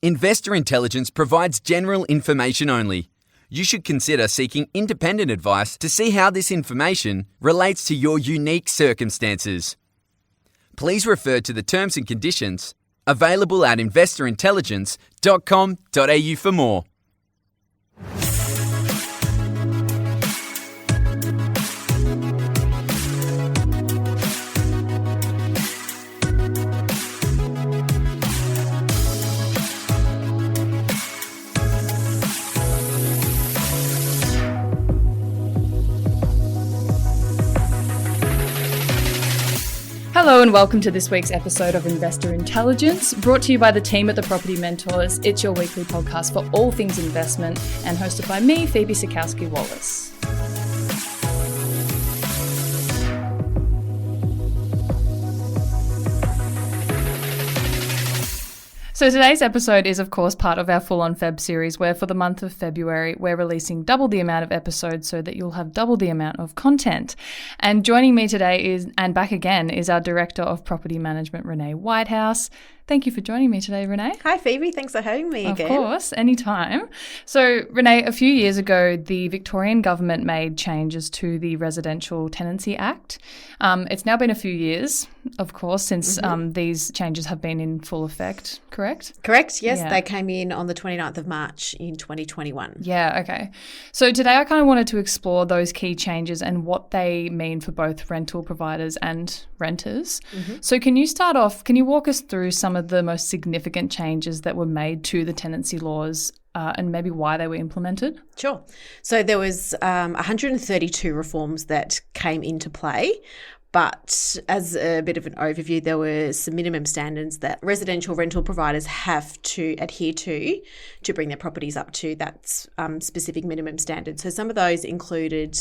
Investor Intelligence provides general information only. You should consider seeking independent advice to see how this information relates to your unique circumstances. Please refer to the terms and conditions available at investorintelligence.com.au for more. Hello and welcome to this week's episode of Investor Intelligence, brought to you by the team at the Property Mentors. It's your weekly podcast for all things investment and hosted by me, Phoebe Sikowski-Wallace. So today's episode is, of course, part of our Full-on Feb series, where for the month of February, we're releasing double the amount of episodes so that you'll have double the amount of content. And joining me today and back again, is our Director of Property Management, Renee Whitehouse. Thank you for joining me today, Renee. Hi, Phoebe. Thanks for having me again. Of course, anytime. So, Renee, a few years ago, the Victorian government made changes to the Residential Tenancy Act. It's now been a few years, of course, since these changes have been in full effect, correct? Correct, yes. Yeah. They came in on the 29th of March in 2021. Yeah, okay. So today I kind of wanted to explore those key changes and what they mean for both rental providers and renters. So can you walk us through some of the most significant changes that were made to the tenancy laws and maybe why they were implemented? Sure. So there was 132 reforms that came into play. But as a bit of an overview, there were some minimum standards that residential rental providers have to adhere to bring their properties up to that specific minimum standard. So some of those included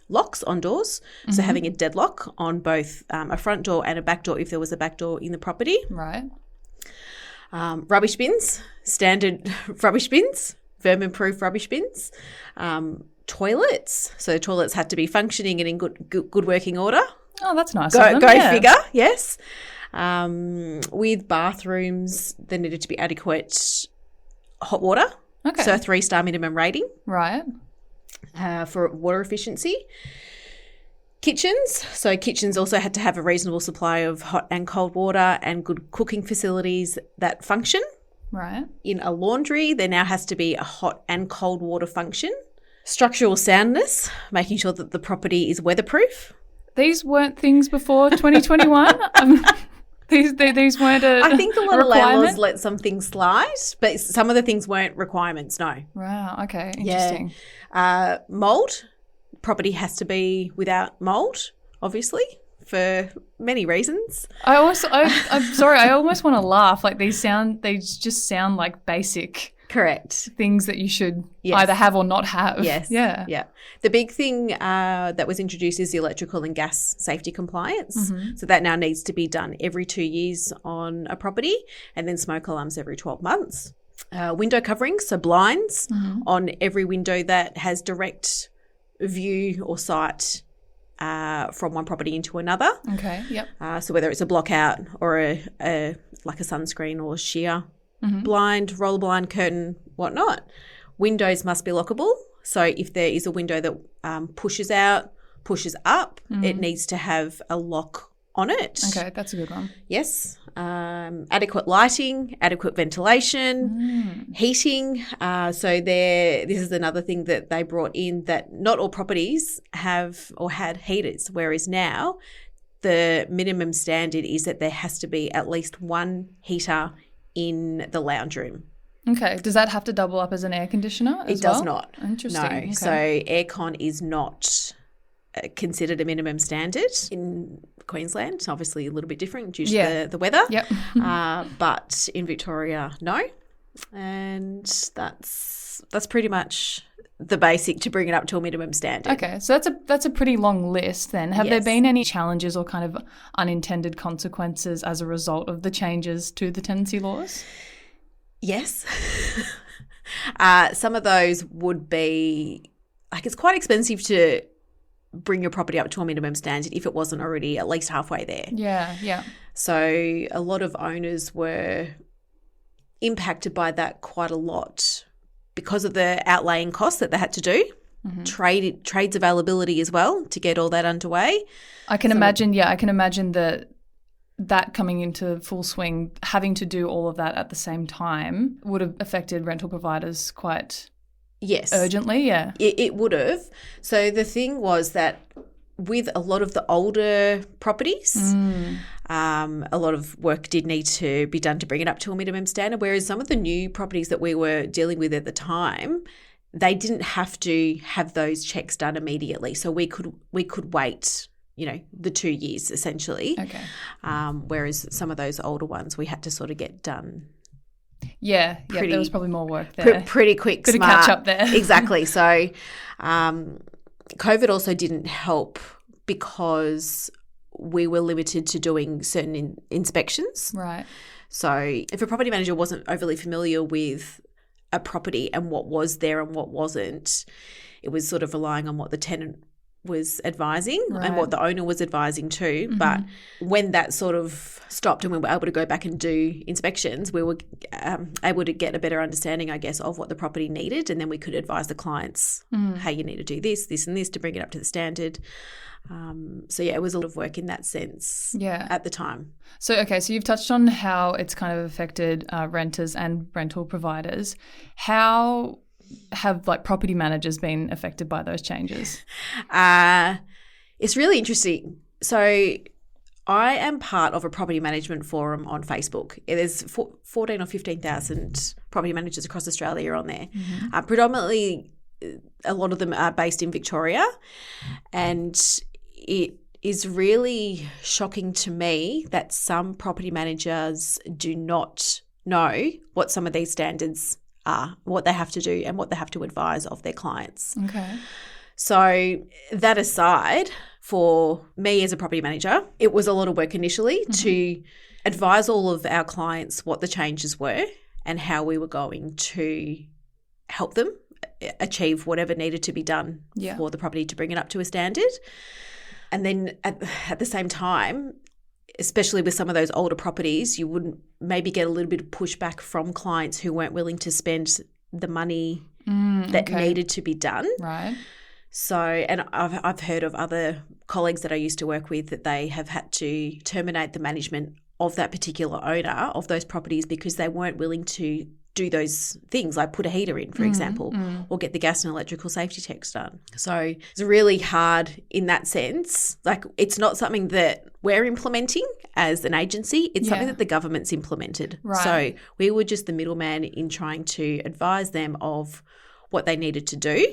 locks on doors, so having a deadlock on both a front door and a back door if there was a back door in the property. Right. Rubbish bins, standard rubbish bins, vermin-proof rubbish bins. Toilets, so toilets had to be functioning and in good working order. Oh, that's nice. Go figure, yes. With bathrooms, there needed to be adequate hot water. Okay. So a 3-star minimum rating. Right. For water efficiency. Kitchens. So kitchens also had to have a reasonable supply of hot and cold water and good cooking facilities that function. Right. In a laundry, there now has to be a hot and cold water function. Structural soundness, making sure that the property is weatherproof. These weren't things before 2021? These weren't I think a lot of landlords let some things slide, but some of the things weren't requirements, no. Wow, okay, interesting. Yeah. Mould. Property has to be without mould, obviously, for many reasons. I'm sorry, I almost want to laugh. Like they just sound like basic. Correct. Things that you should either have or not have. Yes. Yeah. The big thing that was introduced is the electrical and gas safety compliance. So that now needs to be done every 2 years on a property, and then smoke alarms every 12 months. Window coverings, so blinds on every window that has direct view or sight from one property into another. Okay, yep. So whether it's a block out or a sunscreen or sheer blind, roller blind, curtain, whatnot. Windows must be lockable. So if there is a window that pushes out, pushes up, it needs to have a lock on it. Okay, that's a good one. Yes. Adequate lighting, adequate ventilation, heating. So this is another thing that they brought in, that not all properties have or had heaters, whereas now the minimum standard is that there has to be at least one heater in the lounge room. Okay. Does that have to double up as an air conditioner as It does not. Interesting. No. Okay. So aircon is not considered a minimum standard in Queensland. It's obviously a little bit different due to the weather. Yep. But in Victoria, no. And that's pretty much the basic to bring it up to a minimum standard. Okay, so that's a pretty long list then. Have there been any challenges or kind of unintended consequences as a result of the changes to the tenancy laws? Yes. Some of those would be, like, it's quite expensive to bring your property up to a minimum standard if it wasn't already at least halfway there. Yeah, yeah. So a lot of owners were impacted by that quite a lot because of the outlaying costs that they had to do. Trades availability as well to get all that underway. I can imagine that coming into full swing, having to do all of that at the same time would have affected rental providers quite urgently. Yeah. It would have. So the thing was that with a lot of the older properties, a lot of work did need to be done to bring it up to a minimum standard, whereas some of the new properties that we were dealing with at the time, they didn't have to have those checks done immediately. So we could wait, the 2 years essentially. Okay. Whereas some of those older ones we had to sort of get done. Yeah, there was probably more work there. Pretty quick, Bit smart. of catch up there. Exactly. So COVID also didn't help because we were limited to doing certain inspections. Right. So if a property manager wasn't overly familiar with a property and what was there and what wasn't, it was sort of relying on what the tenant was advising and what the owner was advising too. But when that sort of stopped and we were able to go back and do inspections, we were able to get a better understanding, I guess, of what the property needed, and then we could advise the clients, hey, you need to do this, this and this to bring it up to the standard. It was a lot of work in that sense at the time. So you've touched on how it's kind of affected renters and rental providers. How have property managers been affected by those changes? It's really interesting. So I am part of a property management forum on Facebook. There's 14 or 15,000 property managers across Australia on there. Predominantly, a lot of them are based in Victoria, and it is really shocking to me that some property managers do not know what some of these standards are, what they have to do and what they have to advise of their clients. Okay. So that aside, for me as a property manager, it was a lot of work initially to advise all of our clients what the changes were and how we were going to help them achieve whatever needed to be done for the property to bring it up to a standard. And then at the same time, especially with some of those older properties, you would maybe get a little bit of pushback from clients who weren't willing to spend the money that needed to be done. Right. So, and I've heard of other colleagues that I used to work with that they have had to terminate the management of that particular owner of those properties because they weren't willing to do those things like put a heater in, for example, or get the gas and electrical safety checks done. So it's really hard in that sense. It's not something that we're implementing as an agency. It's something that the government's implemented. Right. So we were just the middleman in trying to advise them of what they needed to do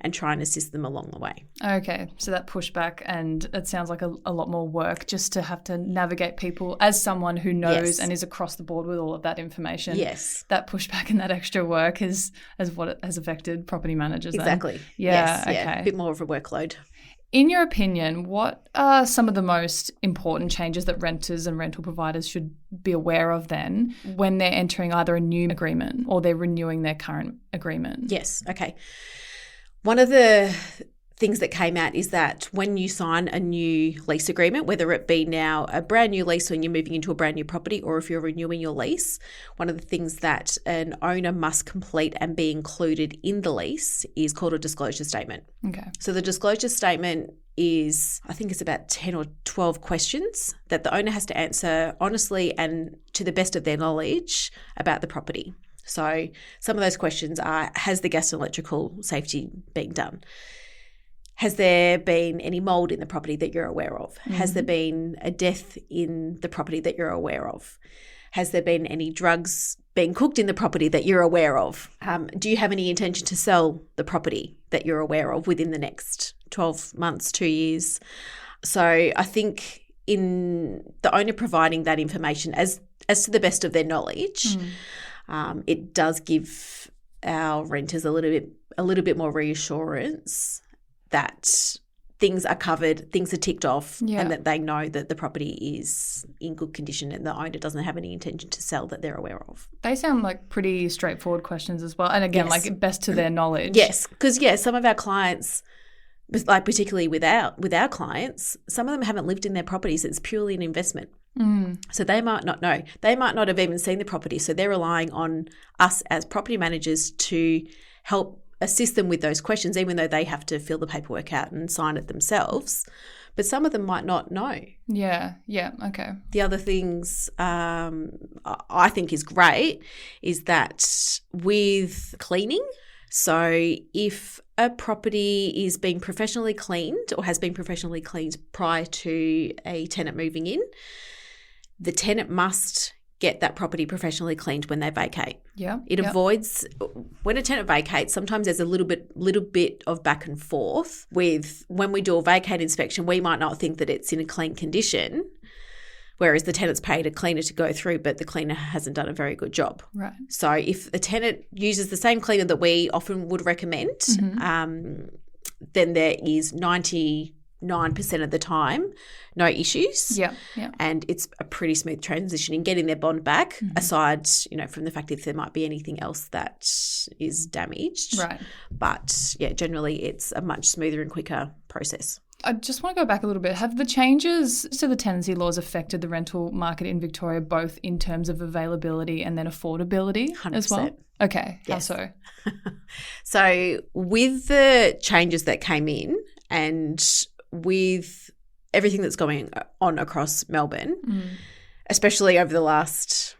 and try and assist them along the way. Okay. So that pushback, and it sounds like a lot more work just to have to navigate people as someone who knows and is across the board with all of that information. Yes. That pushback and that extra work is what it has affected property managers. Exactly. Then. Yeah. Yes. Okay. Yeah. A bit more of a workload. In your opinion, what are some of the most important changes that renters and rental providers should be aware of then when they're entering either a new agreement or they're renewing their current agreement? Yes. Okay. One of the things that came out is that when you sign a new lease agreement, whether it be now a brand new lease when you're moving into a brand new property or if you're renewing your lease, one of the things that an owner must complete and be included in the lease is called a disclosure statement. Okay. So the disclosure statement is, I think it's about 10 or 12 questions that the owner has to answer honestly and to the best of their knowledge about the property. So some of those questions are, has the gas and electrical safety been done? Has there been any mould in the property that you're aware of? Has there been a death in the property that you're aware of? Has there been any drugs being cooked in the property that you're aware of? Do you have any intention to sell the property that you're aware of within the next 12 months, 2 years? So I think in the owner providing that information as to the best of their knowledge, it does give our renters a little bit more reassurance that things are covered, things are ticked off, and that they know that the property is in good condition and the owner doesn't have any intention to sell that they're aware of. They sound like pretty straightforward questions as well. And again, like best to their knowledge. Yes, because some of our clients, like particularly with our clients, some of them haven't lived in their properties. It's purely an investment. So they might not know. They might not have even seen the property. So they're relying on us as property managers to help assist them with those questions, even though they have to fill the paperwork out and sign it themselves. But some of them might not know. Yeah, okay. The other things I think is great is that with cleaning, so if a property is being professionally cleaned or has been professionally cleaned prior to a tenant moving in, the tenant must get that property professionally cleaned when they vacate. Yeah. It avoids, when a tenant vacates, sometimes there's a little bit of back and forth with when we do a vacate inspection, we might not think that it's in a clean condition, whereas the tenant's paid a cleaner to go through, but the cleaner hasn't done a very good job. Right. So if the tenant uses the same cleaner that we often would recommend, then there is 99% of the time no issues. Yeah. And it's a pretty smooth transition in getting their bond back, aside, from the fact if there might be anything else that is damaged. Right. But generally it's a much smoother and quicker process. I just want to go back a little bit. Have the changes to the tenancy laws affected the rental market in Victoria, both in terms of availability and then affordability 100%. as well? Okay. Yes. How so? So with the changes that came in and with everything that's going on across Melbourne, especially over the last,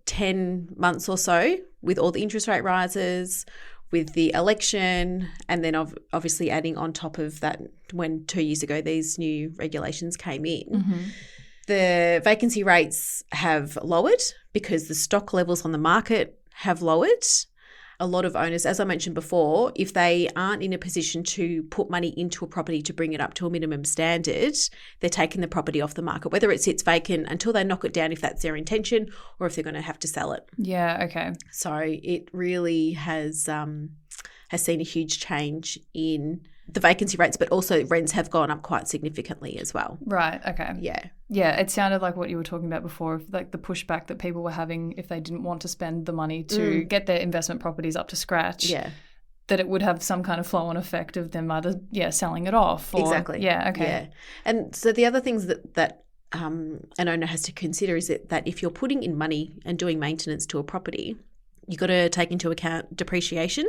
10 months or so, with all the interest rate rises, with the election, and then obviously adding on top of that when 2 years ago these new regulations came in, the vacancy rates have lowered because the stock levels on the market have lowered. A lot of owners, as I mentioned before, if they aren't in a position to put money into a property to bring it up to a minimum standard, they're taking the property off the market, whether it sits vacant until they knock it down if that's their intention or if they're going to have to sell it. Yeah, okay. So it really has seen a huge change in the vacancy rates, but also rents have gone up quite significantly as well. Right, okay. Yeah, it sounded like what you were talking about before, like the pushback that people were having if they didn't want to spend the money to get their investment properties up to scratch. Yeah. That it would have some kind of flow-on effect of them either, selling it off. Or, exactly. Yeah, okay. Yeah. And so the other things that an owner has to consider is that if you're putting in money and doing maintenance to a property, you've got to take into account depreciation.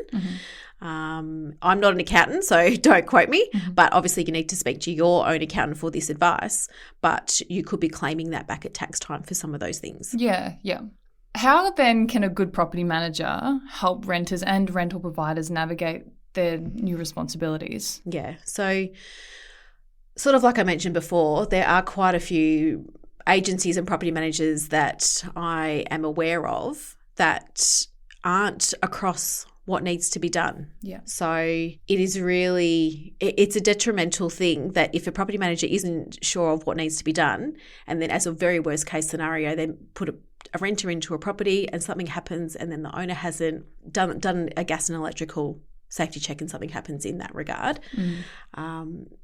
I'm not an accountant, so don't quote me, but obviously you need to speak to your own accountant for this advice, but you could be claiming that back at tax time for some of those things. Yeah. How then can a good property manager help renters and rental providers navigate their new responsibilities? Yeah, so sort of like I mentioned before, there are quite a few agencies and property managers that I am aware of that aren't across what needs to be done. Yeah. So it is really, it's a detrimental thing that if a property manager isn't sure of what needs to be done, and then as a very worst case scenario, then put a renter into a property and something happens and then the owner hasn't done a gas and electrical safety check and something happens in that regard,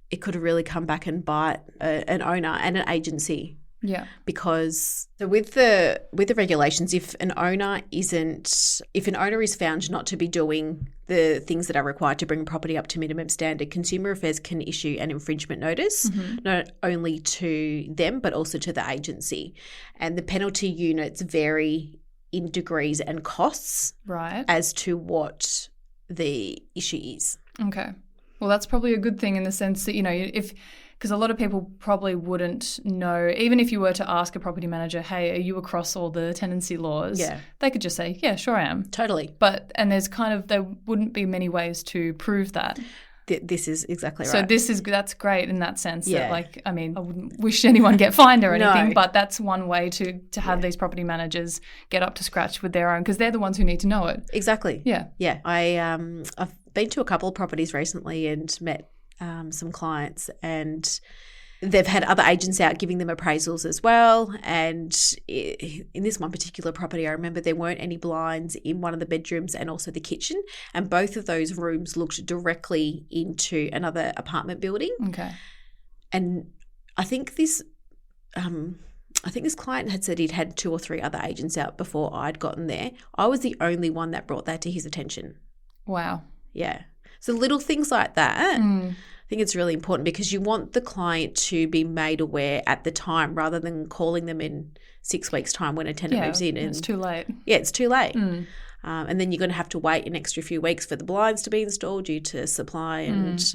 it could really come back and bite an owner and an agency. Yeah. Because with the regulations, if an owner is found not to be doing the things that are required to bring property up to minimum standard, Consumer Affairs can issue an infringement notice, not only to them but also to the agency. And the penalty units vary in degrees and costs as to what the issue is. Okay. Well, that's probably a good thing in the sense that, because a lot of people probably wouldn't know, even if you were to ask a property manager, hey, are you across all the tenancy laws? Yeah. They could just say, yeah, sure I am. Totally. And there wouldn't be many ways to prove that. This is exactly right. So that's great in that sense. Yeah. That, I wouldn't wish anyone get fined or anything, but that's one way to have these property managers get up to scratch with their own, because they're the ones who need to know it. Exactly. Yeah. Yeah. I've been to a couple of properties recently and met some clients, and they've had other agents out giving them appraisals as well. And in this one particular property, I remember there weren't any blinds in one of the bedrooms and also the kitchen, and both of those rooms looked directly into another apartment building. Okay. And I think this client had said he'd had 2 or 3 other agents out before I'd gotten there. I was the only one that brought that to his attention. Wow. Yeah. So little things like that think it's really important because you want the client to be made aware at the time rather than calling them in 6 weeks' time when a tenant moves in. And it's too late. Yeah, it's too late. And then you're going to have to wait an extra few weeks for the blinds to be installed due to supply and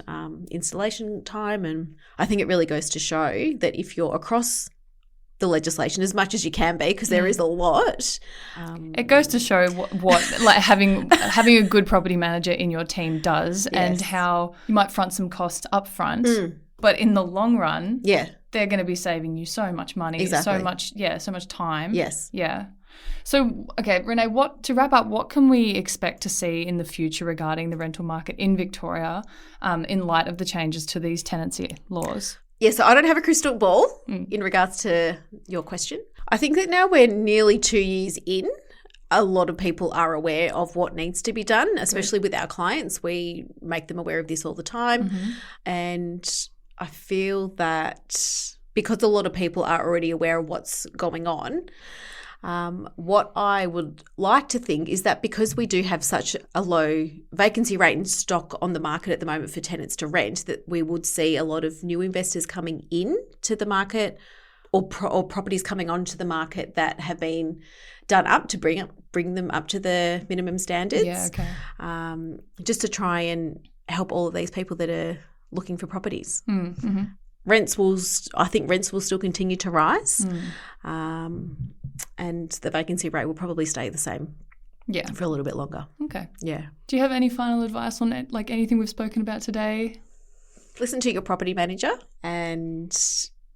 installation time. And I think it really goes to show that if you're across the legislation as much as you can be, because there is a lot. It goes to show what like having a good property manager in your team does, and how you might front some costs up front, but in the long run, they're going to be saving you so much money, so much time. Yes. Yeah. So, okay, Renee, to wrap up, what can we expect to see in the future regarding the rental market in Victoria in light of the changes to these tenancy laws? Yeah, so I don't have a crystal ball in regards to your question. I think that now we're nearly 2 years in, a lot of people are aware of what needs to be done, especially with our clients. We make them aware of this all the time. And I feel that because a lot of people are already aware of what's going on, what I would like to think is that because we do have such a low vacancy rate in stock on the market at the moment for tenants to rent, that we would see a lot of new investors coming in to the market or properties coming onto the market that have been done up to bring them up to the minimum standards. Yeah, okay. Just to try and help all of these people that are looking for properties. Rents will still continue to rise. And the vacancy rate will probably stay the same for a little bit longer. Okay. Yeah. Do you have any final advice on it, like anything we've spoken about today? Listen to your property manager, and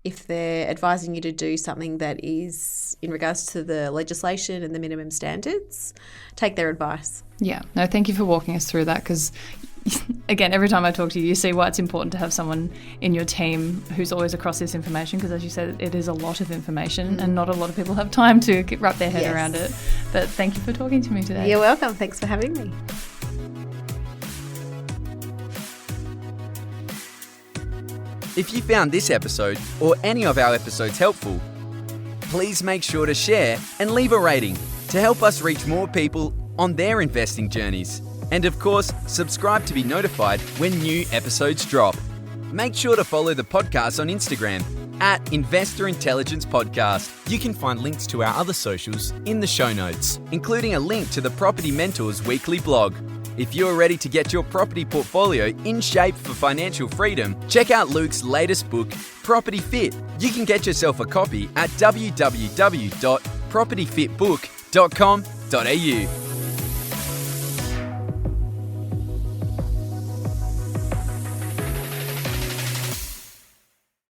if they're advising you to do something that is in regards to the legislation and the minimum standards, take their advice. Yeah. No, thank you for walking us through that, because again, every time I talk to you, you see why it's important to have someone in your team who's always across this information, because as you said, it is a lot of information and not a lot of people have time to wrap their head around it. But thank you for talking to me today. You're welcome. Thanks for having me. If you found this episode or any of our episodes helpful, please make sure to share and leave a rating to help us reach more people on their investing journeys. And of course, subscribe to be notified when new episodes drop. Make sure to follow the podcast on Instagram at Investor Intelligence Podcast. You can find links to our other socials in the show notes, including a link to the Property Mentors weekly blog. If you're ready to get your property portfolio in shape for financial freedom, check out Luke's latest book, Property Fit. You can get yourself a copy at www.propertyfitbook.com.au.